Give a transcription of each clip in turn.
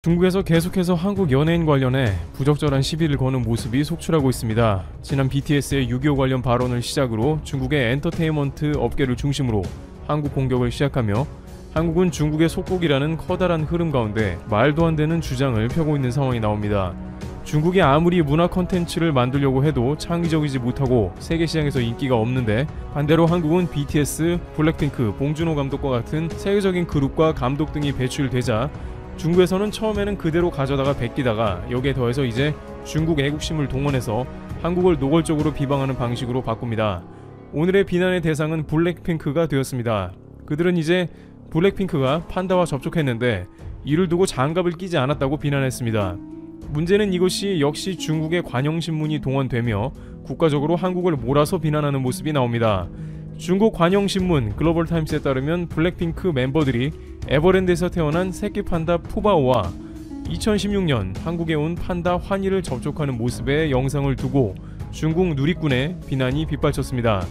중국에서 계속해서 한국 연예인 관련해 부적절한 시비를 거는 모습이 속출하고 있습니다. 지난 BTS의 6.25 관련 발언을 시작으로 중국의 엔터테인먼트 업계를 중심으로 한국 공격을 시작하며 한국은 중국의 속국이라는 커다란 흐름 가운데 말도 안 되는 주장을 펴고 있는 상황이 나옵니다. 중국이 아무리 문화 컨텐츠를 만들려고 해도 창의적이지 못하고 세계 시장에서 인기가 없는데, 반대로 한국은 BTS, 블랙핑크, 봉준호 감독과 같은 세계적인 그룹과 감독 등이 배출되자 중국에서는 처음에는 그대로 가져다가 베끼다가 여기에 더해서 이제 중국 애국심을 동원해서 한국을 노골적으로 비방하는 방식으로 바꿉니다. 오늘의 비난의 대상은 블랙핑크가 되었습니다. 그들은 이제 블랙핑크가 판다와 접촉했는데 이를 두고 장갑을 끼지 않았다고 비난했습니다. 문제는 이것이 역시 중국의 관영신문이 동원되며 국가적으로 한국을 몰아서 비난하는 모습이 나옵니다. 중국 관영신문 글로벌타임스에 따르면 블랙핑크 멤버들이 에버랜드에서 태어난 새끼 판다 푸바오와 2016년 한국에 온 판다 환희를 접촉하는 모습의 영상을 두고 중국 누리꾼의 비난이 빗발쳤습니다.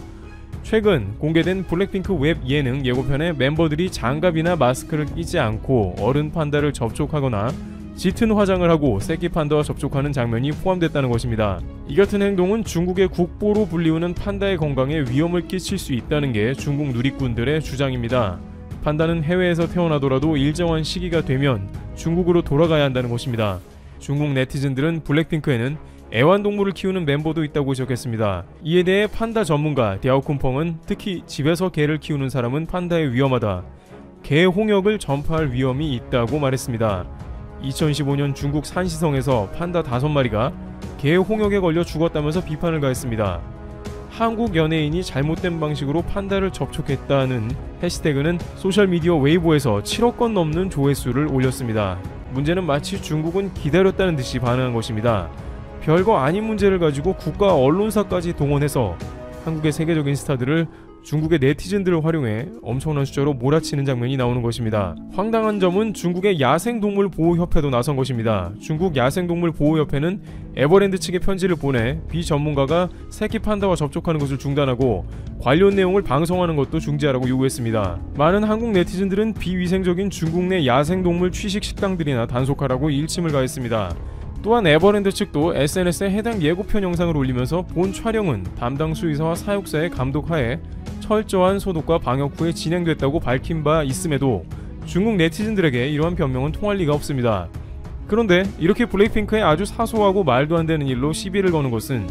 최근 공개된 블랙핑크 웹 예능 예고편에 멤버들이 장갑이나 마스크를 끼지 않고 어른 판다를 접촉하거나 짙은 화장을 하고 새끼 판다와 접촉하는 장면이 포함됐다는 것입니다. 이 같은 행동은 중국의 국보로 불리우는 판다의 건강에 위험을 끼칠 수 있다는 게 중국 누리꾼들의 주장입니다. 판다는 해외에서 태어나더라도 일정한 시기가 되면 중국으로 돌아가야 한다는 것입니다. 중국 네티즌들은 블랙핑크에는 애완동물을 키우는 멤버도 있다고 지적했습니다. 이에 대해 판다 전문가 디아오쿤펑은 특히 집에서 개를 키우는 사람은 판다에 위험하다, 개 홍역을 전파할 위험이 있다고 말했습니다. 2015년 중국 산시성에서 판다 5마리가 개 홍역에 걸려 죽었다면서 비판을 가했습니다. 한국 연예인이 잘못된 방식으로 판다를 접촉했다는 해시태그는 소셜미디어 웨이보에서 7억 건 넘는 조회수를 올렸습니다. 문제는 마치 중국은 기다렸다는 듯이 반응한 것입니다. 별거 아닌 문제를 가지고 국가 언론사까지 동원해서 한국의 세계적인 스타들을 중국의 네티즌들을 활용해 엄청난 숫자로 몰아치는 장면이 나오는 것입니다. 황당한 점은 중국의 야생동물보호협회도 나선 것입니다. 중국 야생동물보호협회는 에버랜드 측에 편지를 보내 비전문가가 새끼 판다와 접촉하는 것을 중단하고 관련 내용을 방송하는 것도 중지하라고 요구했습니다. 많은 한국 네티즌들은 비위생적인 중국 내 야생동물 취식 식당들이나 단속하라고 일침을 가했습니다. 또한 에버랜드 측도 SNS에 해당 예고편 영상을 올리면서 본 촬영은 담당 수의사와 사육사의 감독하에 철저한 소독과 방역 후에 진행됐다고 밝힌 바 있음에도 중국 네티즌들에게 이러한 변명은 통할 리가 없습니다. 그런데 이렇게 블랙핑크의 아주 사소하고 말도 안 되는 일로 시비를 거는 것은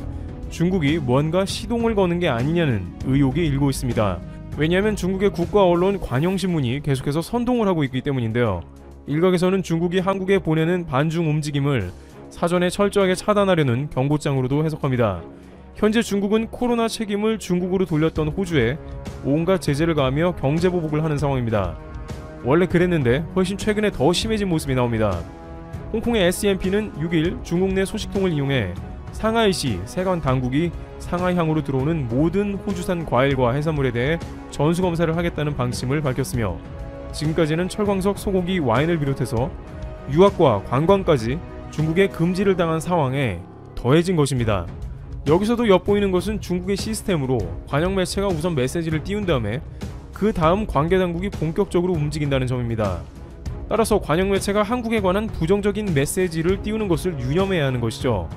중국이 뭔가 시동을 거는 게 아니냐는 의혹이 일고 있습니다. 왜냐하면 중국의 국가 언론 관영신문이 계속해서 선동을 하고 있기 때문인데요. 일각에서는 중국이 한국에 보내는 반중 움직임을 사전에 철저하게 차단하려는 경고장으로도 해석합니다. 현재 중국은 코로나 책임을 중국으로 돌렸던 호주에 온갖 제재를 가하며 경제보복을 하는 상황입니다. 원래 그랬는데 훨씬 최근에 더 심해진 모습이 나옵니다. 홍콩의 SCMP는 6일 중국 내 소식통을 이용해 상하이시 세관 당국이 상하이항으로 들어오는 모든 호주산 과일과 해산물에 대해 전수검사를 하겠다는 방침을 밝혔으며, 지금까지는 철광석, 소고기, 와인을 비롯해서 유학과 관광까지 중국에 금지를 당한 상황에 더해진 것입니다. 여기서도 엿보이는 것은 중국의 시스템으로 관영 매체가 우선 메시지를 띄운 다음에 그 다음 관계당국이 본격적으로 움직인다는 점입니다. 따라서 관영 매체가 한국에 관한 부정적인 메시지를 띄우는 것을 유념해야 하는 것이죠.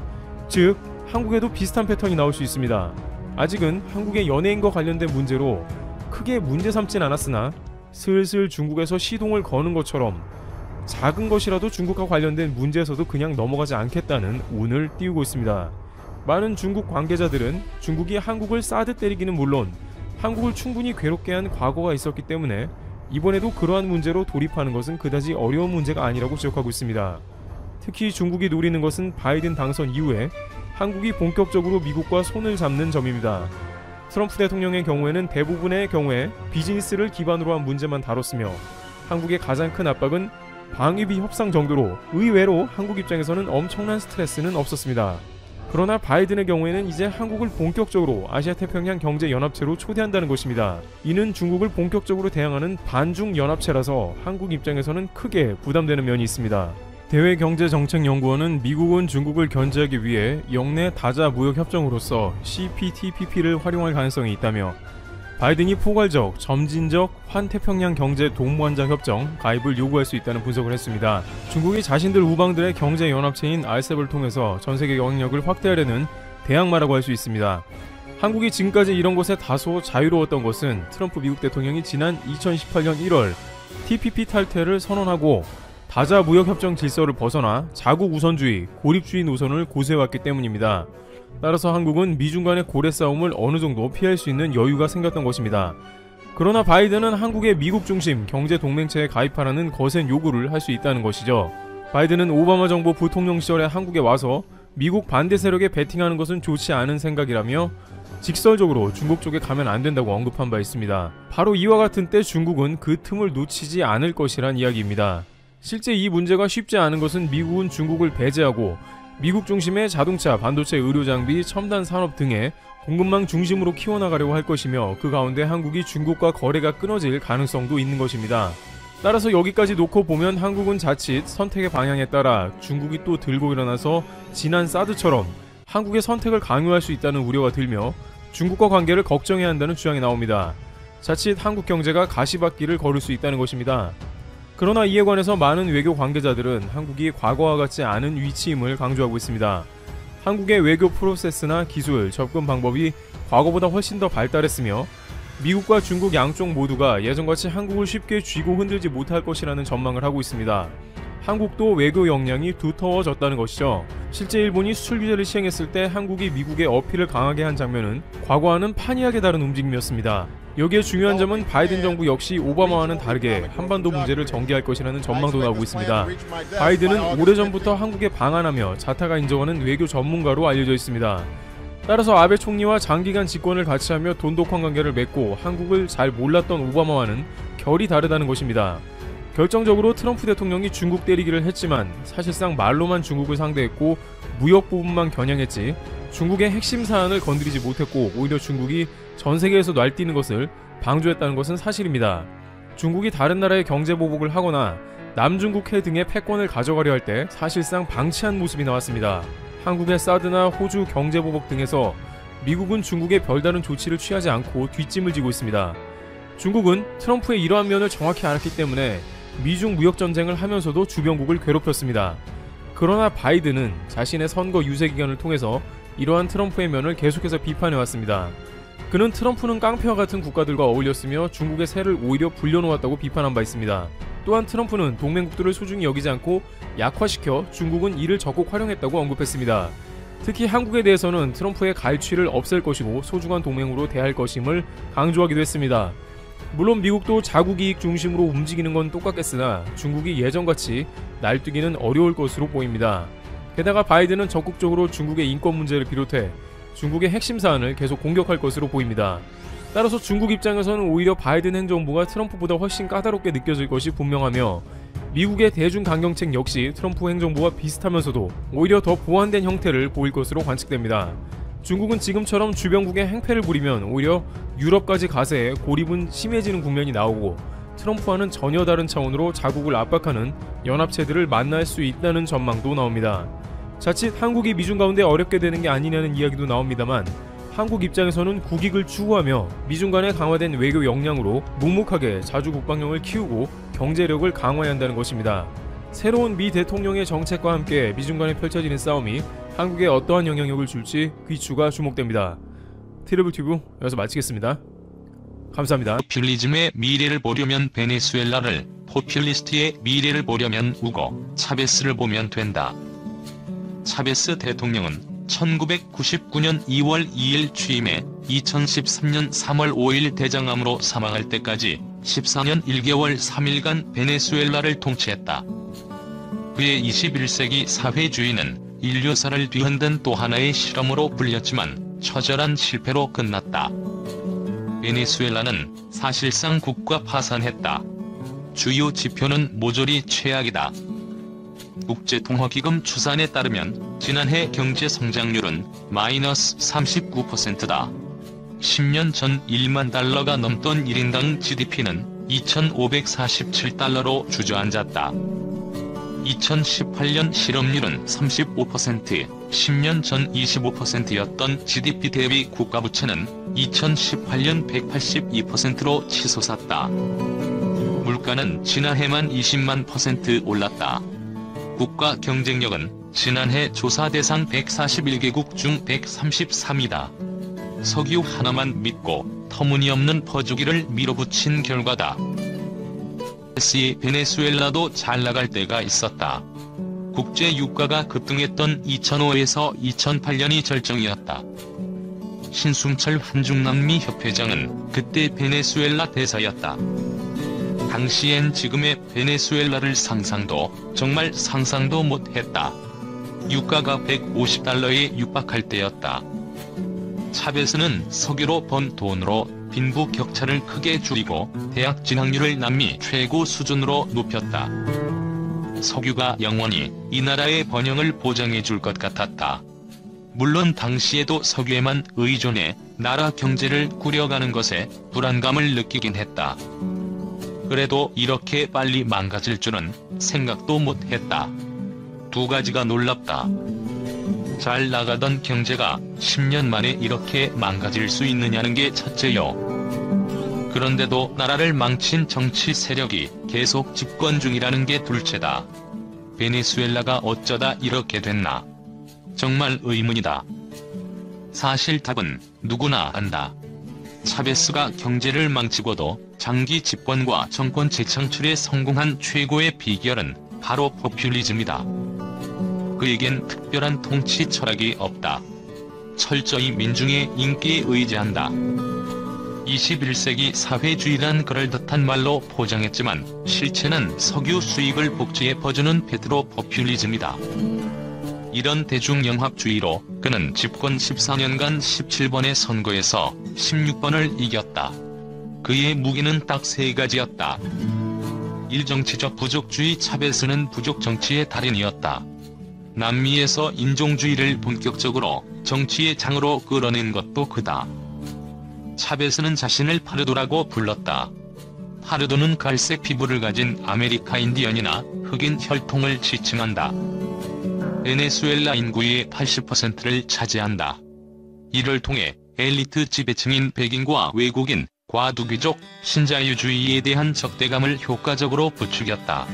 즉, 한국에도 비슷한 패턴이 나올 수 있습니다. 아직은 한국의 연예인과 관련된 문제로 크게 문제 삼진 않았으나 슬슬 중국에서 시동을 거는 것처럼 작은 것이라도 중국과 관련된 문제에서도 그냥 넘어가지 않겠다는 운을 띄우고 있습니다. 많은 중국 관계자들은 중국이 한국을 싸듯 때리기는 물론 한국을 충분히 괴롭게 한 과거가 있었기 때문에 이번에도 그러한 문제로 돌입하는 것은 그다지 어려운 문제가 아니라고 지적하고 있습니다. 특히 중국이 노리는 것은 바이든 당선 이후에 한국이 본격적으로 미국과 손을 잡는 점입니다. 트럼프 대통령의 경우에는 대부분의 경우에 비즈니스를 기반으로 한 문제만 다뤘으며, 한국의 가장 큰 압박은 방위비 협상 정도로 의외로 한국 입장에서는 엄청난 스트레스는 없었습니다. 그러나 바이든의 경우에는 이제 한국을 본격적으로 아시아태평양 경제연합체로 초대한다는 것입니다. 이는 중국을 본격적으로 대항하는 반중연합체라서 한국 입장에서는 크게 부담되는 면이 있습니다. 대외경제정책연구원은 미국은 중국을 견제하기 위해 영내 다자 무역협정으로서 CPTPP를 활용할 가능성이 있다며, 바이든이 포괄적, 점진적 환태평양 경제 동반자 협정 가입을 요구할 수 있다는 분석을 했습니다. 중국이 자신들 우방들의 경제 연합체인 RCEP을 통해서 전세계 영향력을 확대하려는 대항마라고 할 수 있습니다. 한국이 지금까지 이런 것에 다소 자유로웠던 것은 트럼프 미국 대통령이 지난 2018년 1월 TPP 탈퇴를 선언하고 다자 무역협정 질서를 벗어나 자국 우선주의, 고립주의 노선을 고수해왔기 때문입니다. 따라서 한국은 미중 간의 고래 싸움을 어느 정도 피할 수 있는 여유가 생겼던 것입니다. 그러나 바이든은 한국의 미국 중심 경제 동맹체에 가입하라는 거센 요구를 할 수 있다는 것이죠. 바이든은 오바마 정부 부통령 시절에 한국에 와서 미국 반대 세력에 베팅하는 것은 좋지 않은 생각이라며 직설적으로 중국 쪽에 가면 안 된다고 언급한 바 있습니다. 바로 이와 같은 때 중국은 그 틈을 놓치지 않을 것이란 이야기입니다. 실제 이 문제가 쉽지 않은 것은 미국은 중국을 배제하고 미국 중심의 자동차, 반도체, 의료장비, 첨단 산업 등의 공급망 중심으로 키워나가려고 할 것이며 그 가운데 한국이 중국과 거래가 끊어질 가능성도 있는 것입니다. 따라서 여기까지 놓고 보면 한국은 자칫 선택의 방향에 따라 중국이 또 들고 일어나서 지난 사드처럼 한국의 선택을 강요할 수 있다는 우려가 들며 중국과 관계를 걱정해야 한다는 주장이 나옵니다. 자칫 한국 경제가 가시밭길을 걸을 수 있다는 것입니다. 그러나 이에 관해서 많은 외교 관계자들은 한국이 과거와 같지 않은 위치임을 강조하고 있습니다. 한국의 외교 프로세스나 기술, 접근 방법이 과거보다 훨씬 더 발달했으며 미국과 중국 양쪽 모두가 예전같이 한국을 쉽게 쥐고 흔들지 못할 것이라는 전망을 하고 있습니다. 한국도 외교 역량이 두터워졌다는 것이죠. 실제 일본이 수출 규제를 시행했을 때 한국이 미국의 어필을 강하게 한 장면은 과거와는 판이하게 다른 움직임이었습니다. 여기에 중요한 점은 바이든 정부 역시 오바마와는 다르게 한반도 문제를 전개할 것이라는 전망도 나오고 있습니다. 바이든은 오래전부터 한국에 방한하며 자타가 인정하는 외교 전문가로 알려져 있습니다. 따라서 아베 총리와 장기간 집권을 같이 하며 돈독한 관계를 맺고 한국을 잘 몰랐던 오바마와는 결이 다르다는 것입니다. 결정적으로 트럼프 대통령이 중국 때리기를 했지만 사실상 말로만 중국을 상대했고 무역 부분만 겨냥했지 중국의 핵심 사안을 건드리지 못했고 오히려 중국이 전 세계에서 날뛰는 것을 방조했다는 것은 사실입니다. 중국이 다른 나라의 경제 보복을 하거나 남중국해 등의 패권을 가져가려 할 때 사실상 방치한 모습이 나왔습니다. 한국의 사드나 호주 경제 보복 등에서 미국은 중국에 별다른 조치를 취하지 않고 뒷짐을 지고 있습니다. 중국은 트럼프의 이러한 면을 정확히 알았기 때문에 미중 무역전쟁을 하면서도 주변국을 괴롭혔습니다. 그러나 바이든은 자신의 선거 유세 기간을 통해서 이러한 트럼프의 면을 계속해서 비판해왔습니다. 그는 트럼프는 깡패와 같은 국가들과 어울렸으며 중국의 세를 오히려 불려놓았다고 비판한 바 있습니다. 또한 트럼프는 동맹국들을 소중히 여기지 않고 약화시켜 중국은 이를 적극 활용했다고 언급했습니다. 특히 한국에 대해서는 트럼프의 갈취를 없앨 것이고 소중한 동맹으로 대할 것임을 강조하기도 했습니다. 물론 미국도 자국 이익 중심으로 움직이는 건 똑같겠으나 중국이 예전같이 날뛰기는 어려울 것으로 보입니다. 게다가 바이든은 적극적으로 중국의 인권 문제를 비롯해 중국의 핵심 사안을 계속 공격할 것으로 보입니다. 따라서 중국 입장에서는 오히려 바이든 행정부가 트럼프보다 훨씬 까다롭게 느껴질 것이 분명하며 미국의 대중 강경책 역시 트럼프 행정부와 비슷하면서도 오히려 더 보완된 형태를 보일 것으로 관측됩니다. 중국은 지금처럼 주변국의 행패를 부리면 오히려 유럽까지 가세해 고립은 심해지는 국면이 나오고 트럼프와는 전혀 다른 차원으로 자국을 압박하는 연합체들을 만날 수 있다는 전망도 나옵니다. 자칫 한국이 미중 가운데 어렵게 되는 게 아니냐는 이야기도 나옵니다만 한국 입장에서는 국익을 추구하며 미중 간의 강화된 외교 역량으로 묵묵하게 자주 국방력을 키우고 경제력을 강화해야 한다는 것입니다. 새로운 미 대통령의 정책과 함께 미중 간에 펼쳐지는 싸움이 한국에 어떠한 영향력을 줄지 귀추가 주목됩니다. 트러블튜브 여기서 마치겠습니다. 감사합니다. 포퓰리즘의 미래를 보려면 베네수엘라를, 포퓰리스트의 미래를 보려면 우고 차베스를 보면 된다. 차베스 대통령은 1999년 2월 2일 취임해 2013년 3월 5일 대장암으로 사망할 때까지 14년 1개월 3일간 베네수엘라를 통치했다. 그의 21세기 사회주의는 인류사를 뒤흔든 또 하나의 실험으로 불렸지만 처절한 실패로 끝났다. 베네수엘라는 사실상 국가 파산했다. 주요 지표는 모조리 최악이다. 국제통화기금 추산에 따르면 지난해 경제 성장률은 마이너스 39%다. 10년 전 1만 달러가 넘던 1인당 GDP는 2,547달러로 주저앉았다. 2018년 실업률은 35%, 10년 전 25%였던 GDP 대비 국가부채는 2018년 182%로 치솟았다. 물가는 지난해만 20만 % 올랐다. 국가 경쟁력은 지난해 조사 대상 141개국 중 133이다. 석유 하나만 믿고 터무니없는 퍼주기를 밀어붙인 결과다. 베네수엘라도 잘 나갈 때가 있었다. 국제 유가가 급등했던 2005에서 2008년이 절정이었다. 신승철 한중남미 협회장은 그때 베네수엘라 대사였다. 당시엔 지금의 베네수엘라를 정말 상상도 못했다. 유가가 $150에 육박할 때였다. 차베스는 석유로 번 돈으로 빈부 격차를 크게 줄이고 대학 진학률을 남미 최고 수준으로 높였다. 석유가 영원히 이 나라의 번영을 보장해 줄 것 같았다. 물론 당시에도 석유에만 의존해 나라 경제를 꾸려가는 것에 불안감을 느끼긴 했다. 그래도 이렇게 빨리 망가질 줄은 생각도 못했다. 두 가지가 놀랍다. 잘 나가던 경제가 10년 만에 이렇게 망가질 수 있느냐는 게 첫째요. 그런데도 나라를 망친 정치 세력이 계속 집권 중이라는 게 둘째다. 베네수엘라가 어쩌다 이렇게 됐나? 정말 의문이다. 사실 답은 누구나 안다. 차베스가 경제를 망치고도 장기 집권과 정권 재창출에 성공한 최고의 비결은 바로 포퓰리즘이다. 그에겐 특별한 통치 철학이 없다. 철저히 민중의 인기에 의지한다. 21세기 사회주의란 그럴듯한 말로 포장했지만 실체는 석유 수익을 복지에 퍼주는 페트로 포퓰리즘이다. 이런 대중영합주의로 그는 집권 14년간 17번의 선거에서 16번을 이겼다. 그의 무기는 딱 세 가지였다. 1. 정치적 부족주의. 차베스는 부족정치의 달인이었다. 남미에서 인종주의를 본격적으로 정치의 장으로 끌어낸 것도 그다. 차베스는 자신을 파르도라고 불렀다. 파르도는 갈색 피부를 가진 아메리카 인디언이나 흑인 혈통을 지칭한다. 베네수엘라 인구의 80%를 차지한다. 이를 통해 엘리트 지배층인 백인과 외국인, 과두귀족, 신자유주의에 대한 적대감을 효과적으로 부추겼다.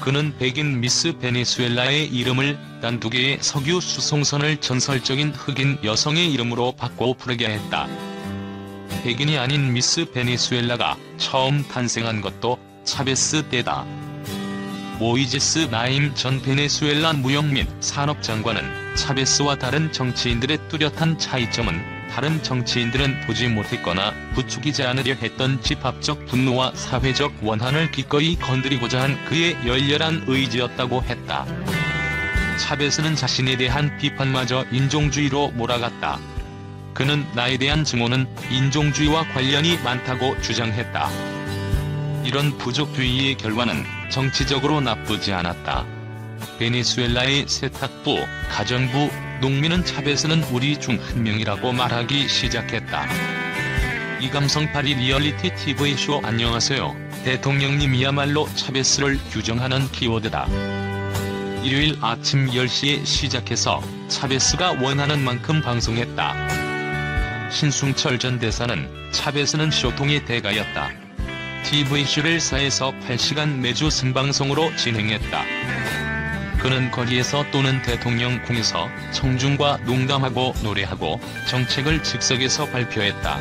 그는 백인 미스 베네수엘라의 이름을 단 두 개의 석유 수송선을 전설적인 흑인 여성의 이름으로 바꿔 부르게 했다. 백인이 아닌 미스 베네수엘라가 처음 탄생한 것도 차베스 때다. 모이제스 나임 전 베네수엘라 무역 및 산업장관은 차베스와 다른 정치인들의 뚜렷한 차이점은 다른 정치인들은 보지 못했거나 부추기지 않으려 했던 집합적 분노와 사회적 원한을 기꺼이 건드리고자 한 그의 열렬한 의지였다고 했다. 차베스는 자신에 대한 비판마저 인종주의로 몰아갔다. 그는 나에 대한 증오는 인종주의와 관련이 많다고 주장했다. 이런 부족주의의 결과는 정치적으로 나쁘지 않았다. 베네수엘라의 세탁부, 가정부, 농민은 차베스는 우리 중 한 명이라고 말하기 시작했다. 이감성파리 리얼리티 TV쇼 안녕하세요. 대통령님이야말로 차베스를 규정하는 키워드다. 일요일 아침 10시에 시작해서 차베스가 원하는 만큼 방송했다. 신승철 전 대사는 차베스는 쇼통의 대가였다. TV쇼를 4에서 8시간 매주 생방송으로 진행했다. 그는 거리에서 또는 대통령궁에서 청중과 농담하고 노래하고 정책을 즉석에서 발표했다.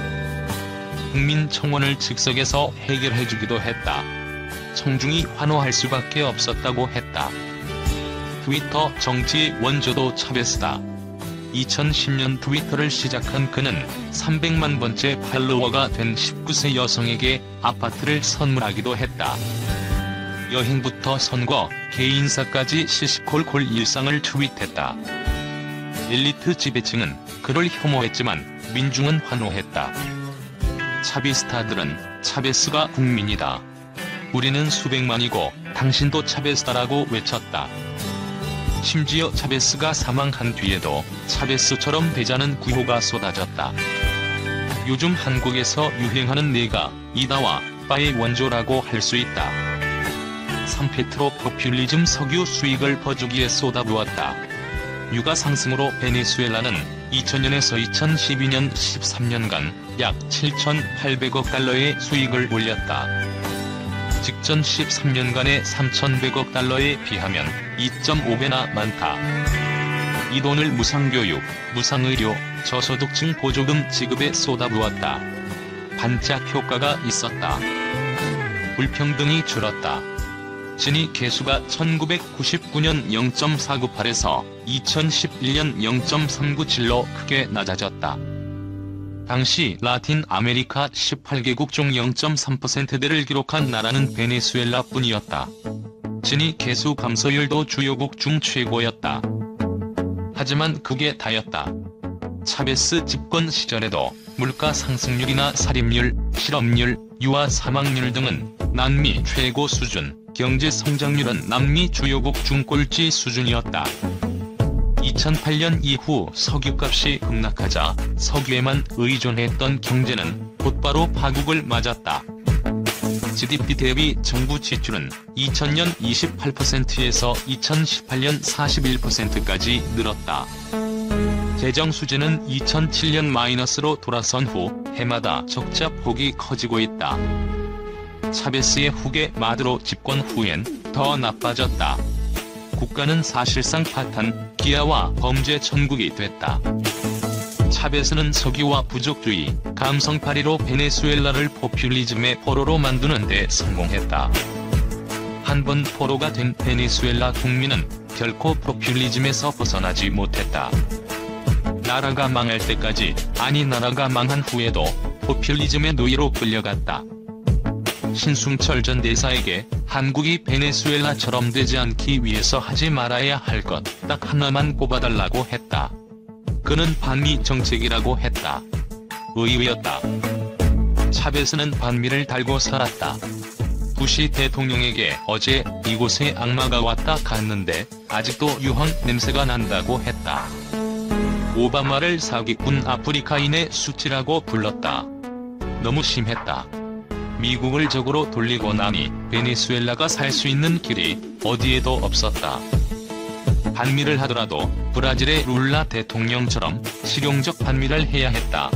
국민청원을 즉석에서 해결해주기도 했다. 청중이 환호할 수밖에 없었다고 했다. 트위터 정치의 원조도 차베스다. 2010년 트위터를 시작한 그는 300만 번째 팔로워가 된 19세 여성에게 아파트를 선물하기도 했다. 여행부터 선거, 개인사까지 시시콜콜 일상을 트윗했다. 엘리트 지배층은 그를 혐오했지만 민중은 환호했다. 차비스타들은 차베스가 국민이다. 우리는 수백만이고 당신도 차베스다라고 외쳤다. 심지어 차베스가 사망한 뒤에도 차베스처럼 되자는 구호가 쏟아졌다. 요즘 한국에서 유행하는 네가 이다와 빠의 원조라고 할 수 있다. 3. 페트로 포퓰리즘. 석유 수익을 퍼주기에 쏟아부었다. 유가 상승으로 베네수엘라는 2000년에서 2012년 13년간 약 7,800억 달러의 수익을 올렸다. 직전 13년간의 3,100억 달러에 비하면 2.5배나 많다. 이 돈을 무상교육, 무상의료, 저소득층 보조금 지급에 쏟아부었다. 반짝 효과가 있었다. 불평등이 줄었다. 지니 계수가 1999년 0.498에서 2011년 0.397로 크게 낮아졌다. 당시 라틴 아메리카 18개국 중 0.3%대를 기록한 나라는 베네수엘라뿐이었다. 지니 계수 감소율도 주요국 중 최고였다. 하지만 그게 다였다. 차베스 집권 시절에도 물가 상승률이나 살인율, 실업률, 유아 사망률 등은 남미 최고 수준, 경제 성장률은 남미 주요국 중 꼴찌 수준이었다. 2008년 이후 석유값이 급락하자 석유에만 의존했던 경제는 곧바로 파국을 맞았다. GDP 대비 정부 지출은 2000년 28%에서 2018년 41%까지 늘었다. 재정 수지는 2007년 마이너스로 돌아선 후 해마다 적자 폭이 커지고 있다. 차베스의 후계 마두로 집권 후엔 더 나빠졌다. 국가는 사실상 파탄, 기아와 범죄 천국이 됐다. 차베스는 석유와 부족주의, 감성파리로 베네수엘라를 포퓰리즘의 포로로 만드는 데 성공했다. 한 번 포로가 된 베네수엘라 국민은 결코 포퓰리즘에서 벗어나지 못했다. 나라가 망할 때까지, 아니 나라가 망한 후에도 포퓰리즘의 노예로 끌려갔다. 신승철 전 대사에게 한국이 베네수엘라처럼 되지 않기 위해서 하지 말아야 할 것 딱 하나만 꼽아달라고 했다. 그는 반미 정책이라고 했다. 의외였다. 차베스는 반미를 달고 살았다. 부시 대통령에게 어제 이곳에 악마가 왔다 갔는데 아직도 유황 냄새가 난다고 했다. 오바마를 사기꾼 아프리카인의 수치라고 불렀다. 너무 심했다. 미국을 적으로 돌리고 나니 베네수엘라가 살 수 있는 길이 어디에도 없었다. 반미를 하더라도 브라질의 룰라 대통령처럼 실용적 반미를 해야 했다.